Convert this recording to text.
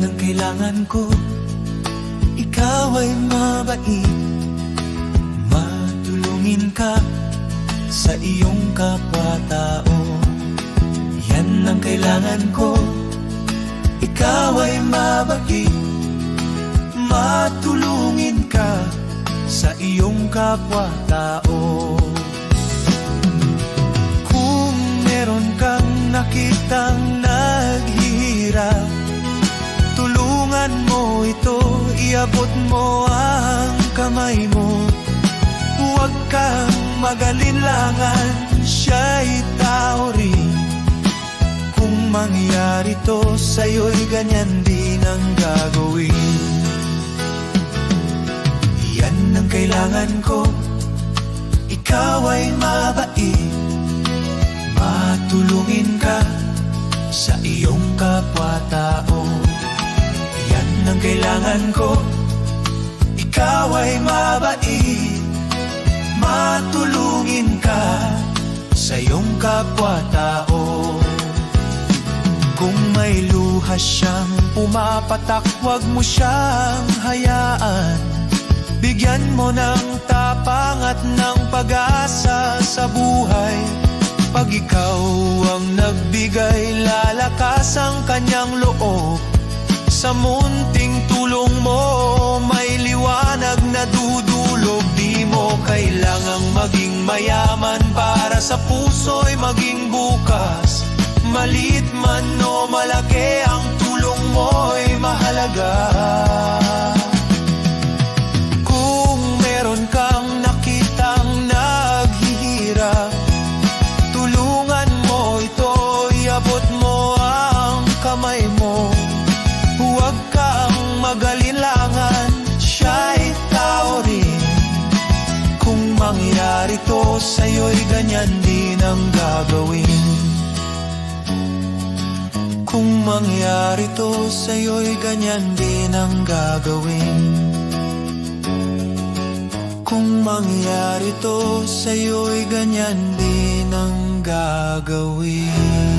ang kailangan ko. Ikaw ay mabait, matulungin ka sa iyong kapwa-tao. Yan ang kailangan ko. Ikaw ay mabait, matulungin ka sa iyong kapwa-tao. Kung meron kang nakitang naghihirap, tulungan mo ito, iabot mo ang kamay mo. Huwag kang mag-alinlangan, siya'y tao rin. Kung mangyari to sa'yo'y ganyan din ang gagawin. Yan ang kailangan ko. Ikaw ay mabait, matulungin ka sa iyong kapwa-tao. Yan ang kailangan ko. Ikaw ay mabait, matulungin ka sa iyong kapwa-tao. Kung may luha siyang pumapatak, huwag mo siyang hayaan. Bigyan mo ng tapang at ng pag-asa sa buhay. Pag ikaw ang nagbigay, lalakas ang kanyang loob. Sa munting tulong mo, may liwanag na dudulog. Di mo kailangang maging mayaman para sa puso'y maging bukas. Maliit man o malaki, ang tulong mo'y mahalaga. Kung meron kang nakitang naghihirap, tulungan mo ito, iabot mo ang kamay mo. Huwag kang mag-alinlangan, siya'y tao rin. Kung mangyari to sa'yo'y ganyan din ang gagawin. Kung mangyari to sa'yo'y ganyan din ang gagawin. Kung mangyari to sa'yo'y ganyan din ang gagawin.